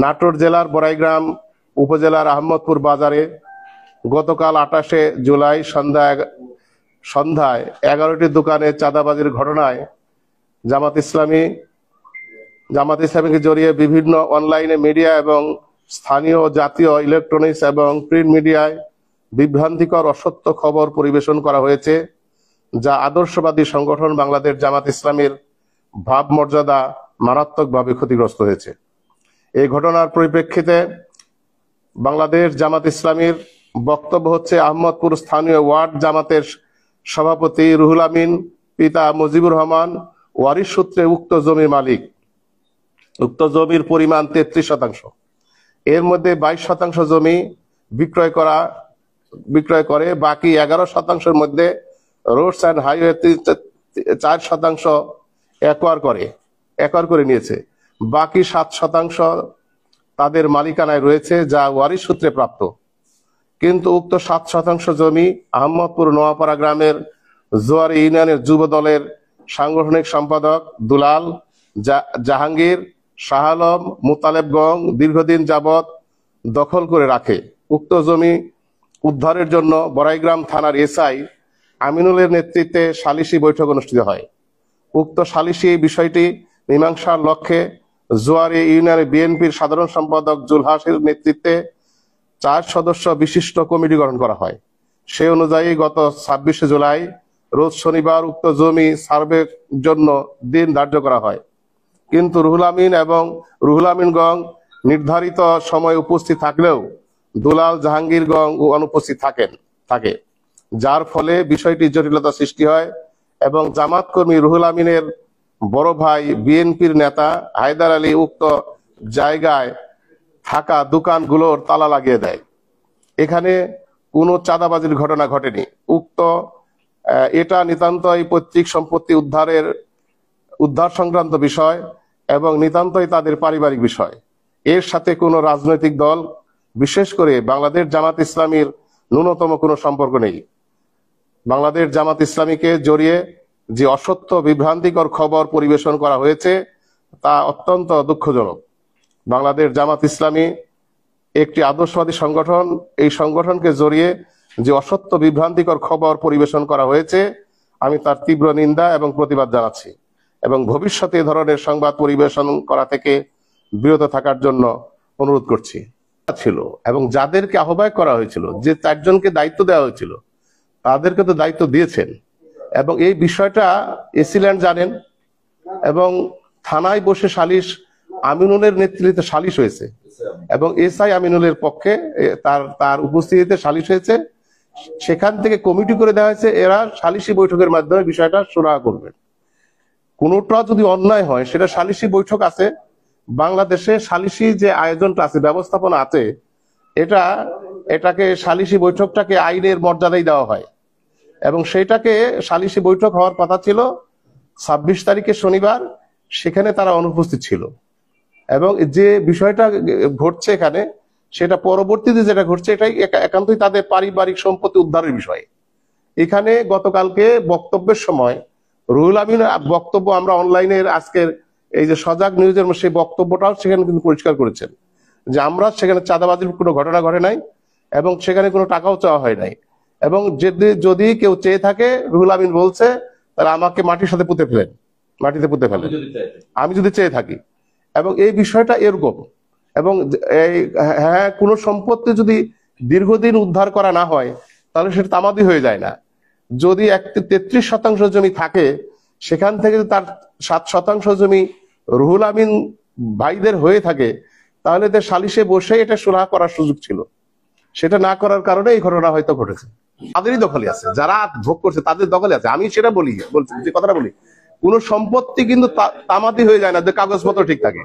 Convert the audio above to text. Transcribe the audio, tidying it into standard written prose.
নাটোর জেলার বড়াইগ্রাম উপজেলার আহমদপুর বাজারে গতকাল 28 জুলাই সন্ধ্যায় 11টি দোকানে চাঁদাবাজির ঘটনায় জামাত ইসলামীকে জড়িয়ে বিভিন্ন অনলাইনে মিডিয়া এবং স্থানীয় জাতীয় ইলেকট্রনিক্স এবং প্রিন্ট মিডিয়ায় বিভ্রান্তিকর অসত্য খবর পরিবেশন করা হয়েছে, যা আদর্শবাদী সংগঠন বাংলাদেশ জামাত ইসলামীর ভাবমর্যাদা মারাত্মকভাবে ক্ষতিগ্রস্ত হয়েছে। এই ঘটনার পরিপ্রেক্ষিতে বাংলাদেশ জামাত ইসলামীর বক্তব্য হচ্ছে, আহমদপুর স্থানীয় ওয়ার্ড জামাতের সভাপতি রুহুল আমিন পিতা মুজিবুর রহমান ওয়ারিশ সূত্রে উক্ত জমির মালিক। উক্ত জমির পরিমাণ 33%। এর মধ্যে 22% জমি বিক্রয় করে, বাকি 11%-এর মধ্যে রোডস অ্যান্ড হাইওয়ে 4% একর করে নিয়েছে। বাকি 7% তাদের মালিকানায় রয়েছে, যা ওয়ারিশ সূত্রে প্রাপ্ত। কিন্তু উক্ত 7% জমি আহমদপুর নোয়াপাড়া গ্রামের জোয়ারি ইউনিয়নের যুব দলের সাংগঠনিক সম্পাদক দুলাল, জাহাঙ্গীর, শাহ আলম, মুতালেবগঞ্জ দীর্ঘদিন যাবৎ দখল করে রাখে। উক্ত জমি উদ্ধারের জন্য বড়াইগ্রাম থানার এসআই আমিনুলের নেতৃত্বে সালিসি বৈঠক অনুষ্ঠিত হয়। উক্ত সালিসি বিষয়টি মীমাংসার লক্ষ্যে জোয়ারি ইউনিয়নের বিএনপির সাধারণ সম্পাদক জুলহাসের নেতৃত্বে 4 সদস্য বিশিষ্ট কমিটি গঠন করা হয়। সে অনুযায়ী গত 26 জুলাই রোজ শনিবার উক্ত জমি সার্ভের জন্য দিন ধার্য করা হয়। কিন্তু রুহুল আমিনগঞ্জ নির্ধারিত সময় উপস্থিত থাকলেও দুলাল, জাহাঙ্গীরগঞ্জ অনুপস্থিত থাকে, যার ফলে বিষয়টি জটিলতা সৃষ্টি হয় এবং জামাত কর্মী রুহুল আমিনের বড় ভাই বিএনপির নেতা হায়দার আলী উক্ত জায়গায় থাকা দোকানগুলোর তালা লাগিয়ে দেয়। এখানে কোনো চাঁদাবাজির ঘটনা ঘটেনি। এটা নিতান্তই পৈতৃক সম্পত্তি উদ্ধার সংক্রান্ত বিষয় এবং নিতান্তই তাদের পারিবারিক বিষয়। এর সাথে কোনো রাজনৈতিক দল, বিশেষ করে বাংলাদেশ জামাত ইসলামীর ন্যূনতম কোনো সম্পর্ক নেই। বাংলাদেশ জামাত ইসলামীকে জড়িয়ে যে অসত্য বিভ্রান্তিকর খবর পরিবেশন করা হয়েছে তা অত্যন্ত দুঃখজনক। বাংলাদেশ জামাত ইসলামী একটি আদর্শবাদী সংগঠন। এই সংগঠনকে জড়িয়ে যে অসত্য বিভ্রান্তিকর খবর পরিবেশন করা হয়েছে, আমি তার তীব্র নিন্দা এবং প্রতিবাদ জানাচ্ছি এবং ভবিষ্যতে এ ধরনের সংবাদ পরিবেশন করা থেকে বিরত থাকার জন্য অনুরোধ করছি। ছিল এবং যাদেরকে আহ্বায়ক করা হয়েছিল, যে 4 জনকে দায়িত্ব দেওয়া হয়েছিল, তাদেরকে তো দায়িত্ব দিয়েছেন এবং এই বিষয়টা এসিল্যান্ড জানেন এবং থানায় বসে আমিনুলের নেতৃত্বে সালিশ হয়েছে এবং এসআই আমিনুলের পক্ষে তার উপস্থিতিতে সালিশ হয়েছে। সেখান থেকে কমিটি করে দেওয়া হয়েছে, এরা সালিশি বৈঠকের মাধ্যমে বিষয়টা সুরাহা করবেন। কোনোটা যদি অন্যায় হয়, সেটা সালিশি বৈঠক আছে বাংলাদেশে, সালিশি যে আয়োজনটা আছে, ব্যবস্থাপনা আছে, এটাকে সালিশি বৈঠকটাকে আইনের মর্যাদাই দেওয়া হয় এবং সেইটাকে সালিশি বৈঠক হওয়ার কথা ছিল 26 তারিখে শনিবার, সেখানে তারা অনুপস্থিত ছিল এবং যে বিষয়টা ঘটছে এখানে, সেটা পরবর্তীতে যেটা ঘটছে, এটাই একান্তই তাদের পারিবারিক সম্পত্তি উদ্ধারের বিষয়। এখানে গতকালকে বক্তব্যের সময় রুহুল আমিন বক্তব্য আমরা অনলাইনের আজকের এই যে সজাগ নিউজের সেই বক্তব্যটাও সেখানে কিন্তু পরিষ্কার করেছেন যে আমরা সেখানে চাঁদাবাজির কোনো ঘটনা ঘটে নাই এবং সেখানে কোনো টাকাও চাওয়া হয় নাই এবং যদি কেউ চেয়ে থাকে, রুহুল আমিন বলছে, তাহলে আমাকে মাটিতে পুঁতে ফেলেন, আমি যদি চেয়ে থাকি। এবং এই বিষয়টা এরকম এবং কোনো সম্পত্তি যদি দীর্ঘদিন উদ্ধার করা না হয়, তাহলে সেটা তামাদি হয়ে যায় না। যদি 33% জমি থাকে, সেখান থেকে তার 7% জমি রুহুল আমিন ভাইদের হয়ে থাকে, তাহলে সালিশে বসে এটা সুরাহা করার সুযোগ ছিল। সেটা না করার কারণে এই ঘটনা হয়তো ঘটেছে। তাদেরই দখলে আছে, যারা ভোগ করছে তাদের দখলে আছে। আমি সেটা বলছি যে কথাটা বলি, কোন সম্পত্তি কিন্তু তামাদি হয়ে যায় না, যে কাগজপত্র ঠিক থাকে।